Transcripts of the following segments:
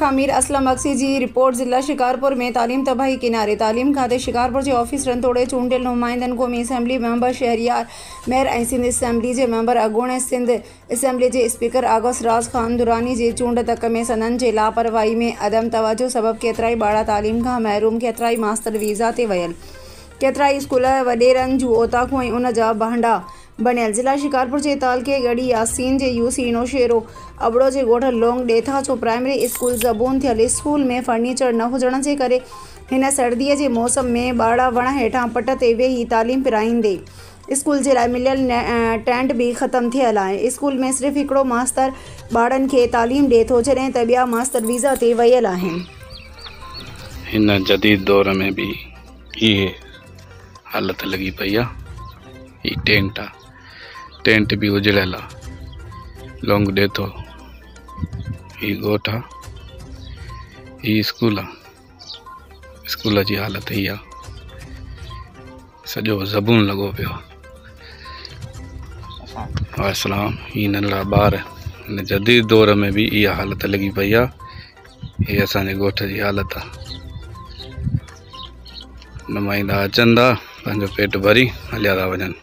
खां मीर असलम अक्सी जी रिपोर्ट। ज़िला शिकारपुर में तालीम तबाही किनारे। तालीम खाते शिकारपुर के ऑफिसरन तोड़े चूंडियल नुमाइंदन क़ौमी असम्बली मेंबर शहरियार मेयर ऐं सिंध असम्बली के मेंबर अगूण ऐं सिंध असम्बली के स्पीकर आगस राज खान दुरानी जी चूंड तक में सनन के लापरवाही में अदम तवज्जो सबब केतराई बाड़ा तालीम का महरूम, केतराई मास्तर वीज़ा ते वयल, केतराई स्कूल वडेरन जूं ओताकूं ऐं उन जा बहंडा बनियल। ज़िला शिकारपुर के तालके गढ़ी यासीन जे यूसी नौशेरो अबड़ो के गोठ लोंग डेथा जो प्राइमरी स्कूल ज़बून थियल स्कूल में फर्नीचर न हुजण के करे हिन सर्दी के मौसम में बाड़ा वण हेठां पट ते वेही तालीम पिराईंदे स्कूल के लिए मिलियल टेंट भी ख़त्म थियल है। स्कूल में सिर्फ हिकिड़ो मास्तर बाड़न के तालीम दे तो जॾहिं त ॿिया मास्तर वीज़ा ते वयल आहिनि। इन जदीद दौर में भी ये हालत लगी पई आहे। टेंट भी उजड़ियल आहे। लोंग डेथो ही गोठ आहे, ही स्कूल आहे। स्कूल की हालत ही आहे, सॼो ज़बून लगो पियो आहे। अस्सलाम ही नंढड़ा ॿार इन जदीद दौर में भी इहा हालत लगी पई आहे। ये असांजे गोठ की हालत आहे। नुमाइंदा अचनि था, पंहिंजो पेट भरी हलिया था वञनि।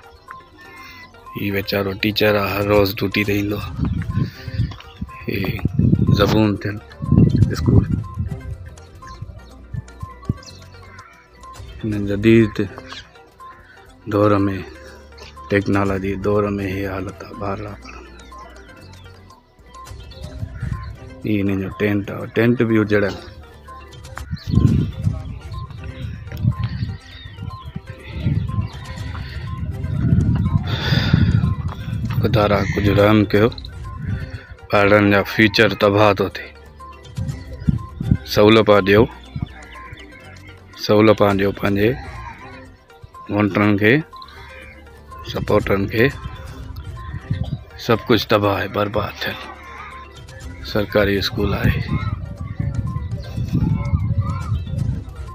ही वेचारो टीचर आहे, हर रोज़ ड्यूटी ते ईंदो आहे। ही ज़बून थियल स्कूल। हिन जदीद दौर में, टेक्नोलॉजी दौर में ये हालत आहे। ॿार ही इन जो टेंट आहे, टेंट भी उजड़ियल। खुदारा कुछ रहम कयो, ॿारनि जा फ्यूचर तबाह तो थे। सहूलियत ॾियो पंहिंजे वोटरनि खे, सपोर्टरनि खे। सब कुछ तबाह है, बर्बाद थियल। सरकारी स्कूल है।